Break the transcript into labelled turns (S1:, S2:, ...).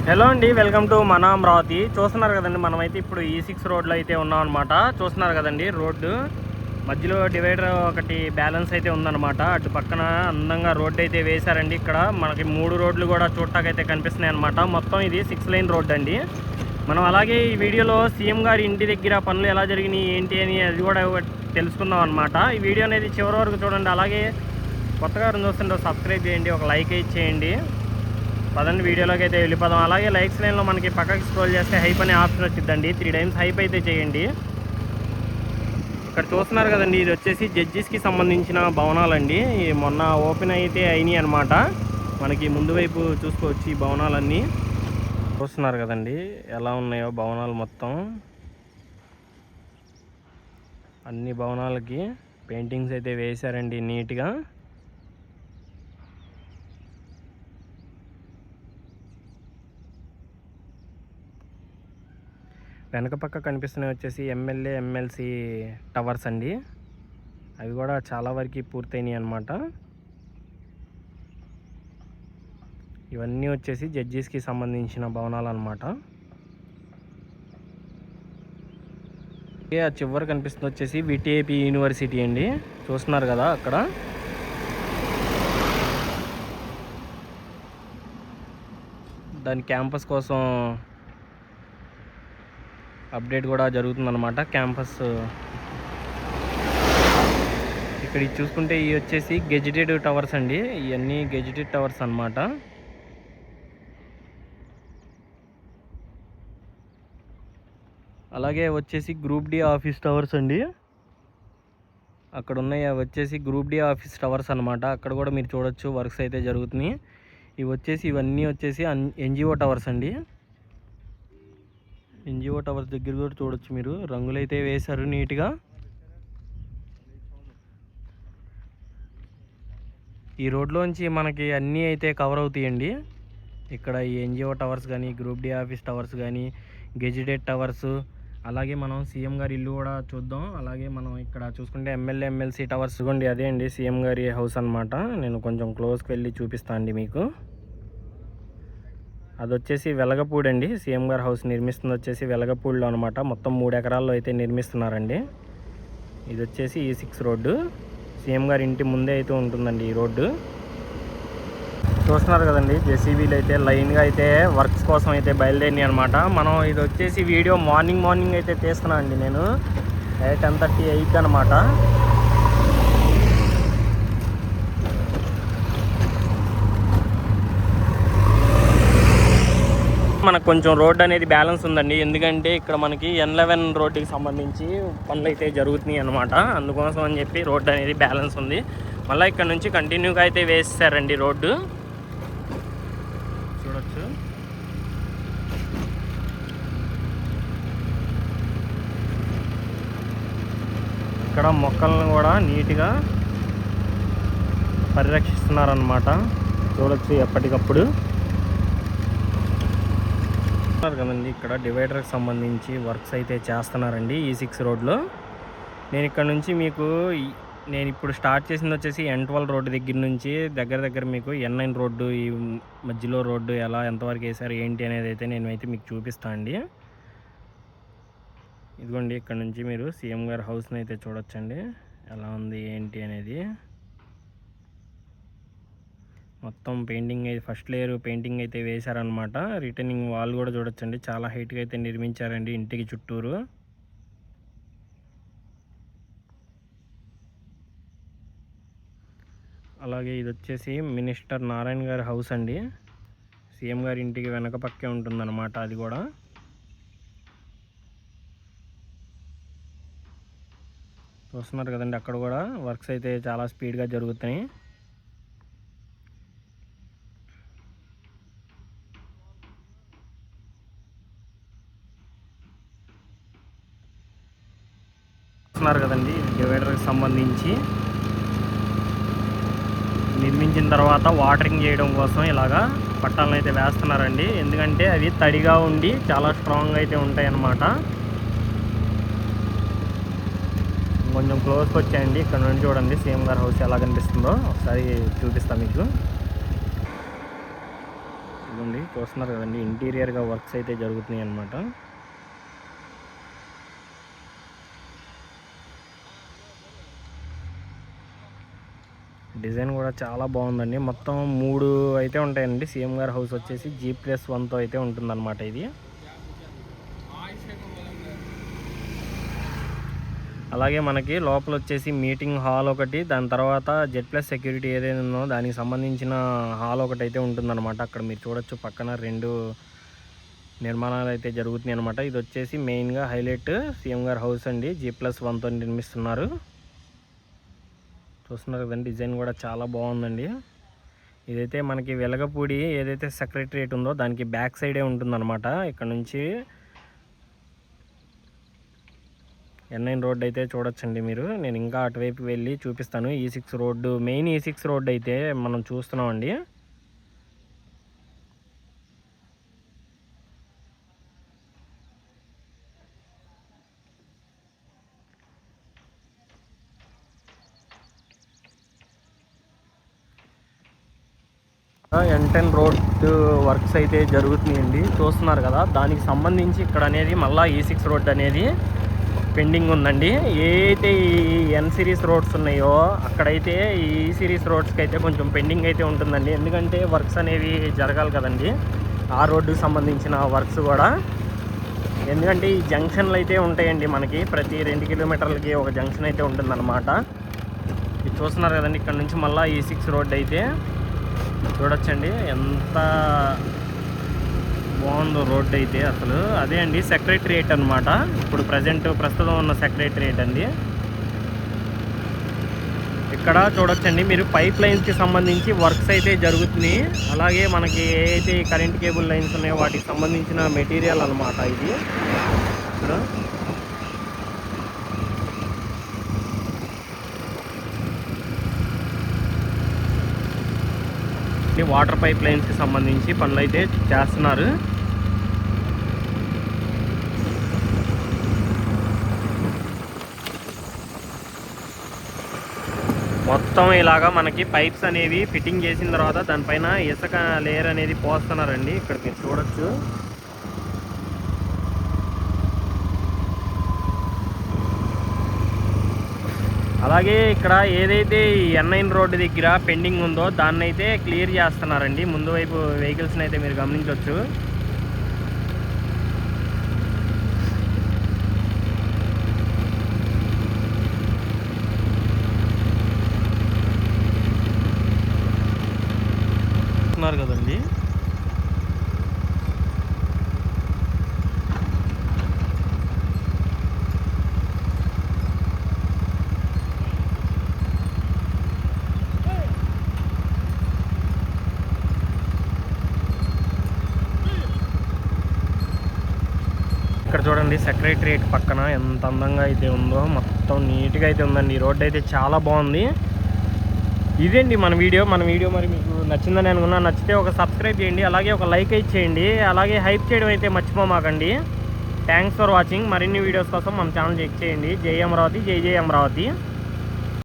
S1: Hello అండి, welcome to మన అమరావతి. చూస్తున్నారు కదండి, మనమైతే ఇప్పుడు E6 రోడ్లో అయితే ఉన్నాం అనమాట. చూస్తున్నారు కదండి, రోడ్డు మధ్యలో డివైడర్ ఒకటి బ్యాలెన్స్ అయితే ఉందన్నమాట. అటు పక్కన అందంగా రోడ్డు అయితే వేశారండి. ఇక్కడ మనకి 3 రోడ్లు కూడా చూడటాకైతే కనిపిస్తున్నాయి అనమాట. మొత్తం ఇది 6 లైన్ రోడ్డు అండి. మనం అలాగే ఈ వీడియోలో సీఎం గారి ఇంటి దగ్గర పనులు ఎలా జరిగినాయి ఏంటి అని అది కూడా తెలుసుకుందాం అనమాట. ఈ వీడియో అనేది చివరి వరకు చూడండి. అలాగే కొత్తగా చూస్తుంటే సబ్స్క్రైబ్ చేయండి, ఒక లైక్ చేయండి. పదండి వీడియోలోకి అయితే వెళ్ళిపోదాం. అలాగే లైక్స్ లైన్లో మనకి పక్కకి స్క్రోల్ చేస్తే హైప్ అనే ఆప్షన్ వచ్చిందండి. 3 టైమ్స్ హైప్ అయితే చేయండి. ఇక్కడ చూస్తున్నారు కదండి, ఇది వచ్చేసి జడ్జిస్కి సంబంధించిన భవనాలండి. మొన్న ఓపెన్ అయితే అయినాయి అనమాట. మనకి ముందు వైపు చూసుకోవచ్చు ఈ భవనాలన్నీ. చూస్తున్నారు కదండి ఎలా ఉన్నాయో భవనాలు మొత్తం. అన్ని భవనాలకి పెయింటింగ్స్ అయితే వేశారండి నీట్గా. వెనక పక్క కనిపిస్తున్నాయి వచ్చేసి ఎమ్మెల్యే ఎమ్మెల్సీ టవర్స్ అండి. అవి కూడా చాలా వరకు పూర్తయినాయి అన్నమాట. ఇవన్నీ వచ్చేసి జడ్జెస్కి సంబంధించిన భవనాలు అన్నమాట. ఆ చివరి కనిపిస్తుంది వచ్చేసి విటిఏపి యూనివర్సిటీ అండి. చూస్తున్నారు కదా అక్కడ. దాని క్యాంపస్ కోసం అప్డేట్ కూడా జరుగుతుందన్నమాట. క్యాంపస్ ఇక్కడ చూసుకుంటే ఇవి వచ్చేసి గెజిటెడ్ టవర్స్ అండి. ఇవన్నీ గెజిటెడ్ టవర్స్ అన్నమాట. అలాగే వచ్చేసి గ్రూప్ డి ఆఫీస్ టవర్స్ అండి. అక్కడ ఉన్నాయి వచ్చేసి గ్రూప్ డి ఆఫీస్ టవర్స్ అన్నమాట. అక్కడ కూడా మీరు చూడొచ్చు వర్క్స్ అయితే జరుగుతున్నాయి. ఇవన్నీ వచ్చేసి ఎన్జిఓ టవర్స్ అండి. ఎన్జిఓ టవర్స్ దగ్గర కూడా చూడొచ్చు మీరు, రంగులైతే వేశారు నీట్గా. ఈ రోడ్లోంచి మనకి అన్నీ అయితే కవర్ అవుతాయండి. ఇక్కడ ఈ ఎన్జిఓ టవర్స్ కానీ, గ్రూప్ డి ఆఫీస్ టవర్స్ కానీ, గెజిటెడ్ టవర్స్, అలాగే మనం సీఎం గారి ఇల్లు కూడా చూద్దాం. అలాగే మనం ఇక్కడ చూసుకుంటే ఎమ్మెల్యే ఎమ్మెల్సీ టవర్స్ ఇవ్వండి. అదే అండి సీఎం గారి హౌస్ అనమాట. నేను కొంచెం క్లోజ్కి వెళ్ళి చూపిస్తాను అండి మీకు. అది వచ్చేసి వెలగపూడి అండి. సీఎం గారి హౌస్ నిర్మిస్తుంది వచ్చేసి వెలగపూడిలో అనమాట. మొత్తం 3 ఎకరాల్లో అయితే నిర్మిస్తున్నారండి. ఇది వచ్చేసి E6 రోడ్డు. సీఎం గారి ఇంటి ముందే అయితే ఉంటుందండి ఈ రోడ్డు. చూస్తున్నారు కదండి, జేసీబీలు అయితే లైన్గా అయితే వర్క్స్ కోసం అయితే బయలుదేరినాయి అనమాట. మనం ఇది వచ్చేసి వీడియో మార్నింగ్ అయితే తీస్తున్నాను అండి. నేను 10:38 అనమాట. మనకు కొంచెం రోడ్ అనేది బ్యాలెన్స్ ఉందండి. ఎందుకంటే ఇక్కడ మనకి N11 రోడ్డుకి సంబంధించి పనులు అయితే జరుగుతున్నాయి అనమాట. అందుకోసం అని చెప్పి రోడ్డు అనేది బ్యాలెన్స్ ఉంది. మళ్ళీ ఇక్కడ నుంచి కంటిన్యూగా అయితే వేస్తారండి రోడ్డు. చూడొచ్చు. ఇక్కడ మొక్కలను కూడా నీట్గా పరిరక్షిస్తున్నారన్నమాట. చూడొచ్చు ఎప్పటికప్పుడు. కదండి, ఇక్కడ డివైడర్కి సంబంధించి వర్క్స్ అయితే చేస్తున్నారండి E6 రోడ్లో. నేను ఇక్కడ నుంచి మీకు నేను ఇప్పుడు స్టార్ట్ చేసింది వచ్చేసి N12 రోడ్డు దగ్గర నుంచి దగ్గర మీకు N9 రోడ్డు ఈ మధ్యలో రోడ్డు ఎంతవరకు వేసారు ఏంటి అనేది అయితే నేను అయితే మీకు చూపిస్తాను అండి. ఇదిగోండి, ఇక్కడ నుంచి మీరు సీఎం గారి హౌస్ని అయితే చూడొచ్చండి ఎలా ఉంది ఏంటి అనేది. మొత్తం పెయింటింగ్ అయితే ఫస్ట్ లేయర్ పెయింటింగ్ అయితే వేశారనమాట. రిటర్నింగ్ వాల్ కూడా చూడొచ్చండి, చాలా హైట్గా అయితే నిర్మించారండి ఇంటికి చుట్టూరు. అలాగే ఇది వచ్చేసి మినిస్టర్ నారాయణ గారి హౌస్ అండి. సీఎం గారి ఇంటికి వెనక పక్కే ఉంటుందన్నమాట. అది కూడా చూస్తున్నారు కదండి, అక్కడ కూడా వర్క్స్ అయితే చాలా స్పీడ్గా జరుగుతాయి. చూస్తున్నారు కదండి, డివైడర్కి సంబంధించి నిర్మించిన తర్వాత వాటరింగ్ చేయడం కోసం ఇలాగా పట్టాలను అయితే వేస్తున్నారండి. ఎందుకంటే అవి తడిగా ఉండి చాలా స్ట్రాంగ్ అయితే ఉంటాయి అన్నమాట. కొంచెం క్లోజ్కి వచ్చాయండి. ఇక్కడ నుండి చూడండి సీఎం గారి హౌస్ ఎలా కనిపిస్తుందో ఒకసారి చూపిస్తాను మీకు. ఇదిగోండి చూస్తున్నారు కదండి, ఇంటీరియర్గా వర్క్స్ అయితే జరుగుతున్నాయి అన్నమాట. డిజైన్ కూడా చాలా బాగుందండి. మొత్తం 3 అయితే ఉంటాయండి. సీఎం గారి హౌస్ వచ్చేసి G+1తో అయితే ఉంటుందన్నమాట ఇది. అలాగే మనకి లోపల వచ్చేసి మీటింగ్ హాల్ ఒకటి, దాని తర్వాత Z+ సెక్యూరిటీ ఏదైనా ఉందో దానికి సంబంధించిన హాల్ ఒకటి అయితే ఉంటుందన్నమాట. అక్కడ మీరు చూడొచ్చు పక్కన 2 నిర్మాణాలు అయితే జరుగుతున్నాయి అనమాట. ఇది వచ్చేసి మెయిన్గా హైలైట్ సీఎం గారి హౌస్ అండి. G+1తో నిర్మిస్తున్నారు. చూస్తున్నారు కదండి, డిజైన్ కూడా చాలా బాగుందండి. ఇదైతే మనకి వెలగపూడి ఏదైతే సెక్రటరియట్ ఉందో దానికి బ్యాక్ సైడే ఉంటుందన్నమాట. ఇక్కడ నుంచి N9 రోడ్ అయితే చూడొచ్చండి మీరు. నేను ఇంకా అటువైపు వెళ్ళి చూపిస్తాను. E6 road, main E6 road అయితే మనం చూస్తున్నామండి. N10 రోడ్డు వర్క్స్ అయితే జరుగుతున్నాయండి. చూస్తున్నారు కదా, దానికి సంబంధించి ఇక్కడ అనేది మళ్ళీ E6 రోడ్డు అనేది పెండింగ్ ఉందండి. ఏదైతే ఈ N సిరీస్ రోడ్స్ ఉన్నాయో అక్కడైతే ఈ సిరీస్ రోడ్స్కి అయితే కొంచెం పెండింగ్ అయితే ఉంటుందండి. ఎందుకంటే వర్క్స్ అనేవి జరగాలి కదండి, ఆ రోడ్డుకి సంబంధించిన వర్క్స్ కూడా. ఎందుకంటే ఈ జంక్షన్లు అయితే ఉంటాయండి, మనకి ప్రతి 2 కిలోమీటర్లకి ఒక జంక్షన్ అయితే ఉంటుందన్నమాట. ఇది చూస్తున్నారు కదండి, ఇక్కడ నుంచి మళ్ళీ E6 రోడ్డు అయితే చూడొచ్చండి ఎంత బాగుందో రోడ్డు అయితే. అసలు అదే అండి సెక్రటరియట్ అనమాట. ఇప్పుడు ప్రస్తుతం ఉన్న సెక్రటరియట్ అండి. ఇక్కడ చూడొచ్చండి మీరు, పైప్ లైన్స్కి సంబంధించి వర్క్స్ అయితే జరుగుతున్నాయి. అలాగే మనకి ఏదైతే కరెంట్ కేబుల్ లైన్స్ ఉన్నాయో వాటికి సంబంధించిన మెటీరియల్ అనమాట ఇది. వాటర్ పైప్ లైన్స్కి సంబంధించి పనులు అయితే చేస్తున్నారు. మొత్తం ఇలాగా మనకి పైప్స్ అనేవి ఫిట్టింగ్ చేసిన తర్వాత దానిపైన ఇసుక లేయర్ అనేది పోస్తున్నారండి. ఇక్కడ మీరు చూడొచ్చు. అలాగే ఇక్కడ ఏదైతే ఈ N9 రోడ్డు దగ్గర పెండింగ్ ఉందో దాన్ని అయితే క్లియర్ చేస్తున్నారండి. ముందు వైపు వెహికల్స్ని అయితే మీరు గమనించవచ్చు. కదండి, ఇక్కడ చూడండి సెక్రటరియట్ పక్కన ఎంత అందంగా అయితే ఉందో, మొత్తం నీట్గా అయితే ఉందండి. ఈ రోడ్డు అయితే చాలా బాగుంది. ఇదేండి మన వీడియో మరి మీకు నచ్చిందని అనుకున్నా. నచ్చితే ఒక సబ్స్క్రైబ్ చేయండి, అలాగే ఒక లైక్ అయితే చేయండి, అలాగే హైప్ చేయడం అయితే మర్చిపోమాకండి. Thanks for watching. మరిన్ని వీడియోస్ కోసం మన ఛానల్ చెక్ చేయండి. జై అమరావతి, జై జై అమరావతి.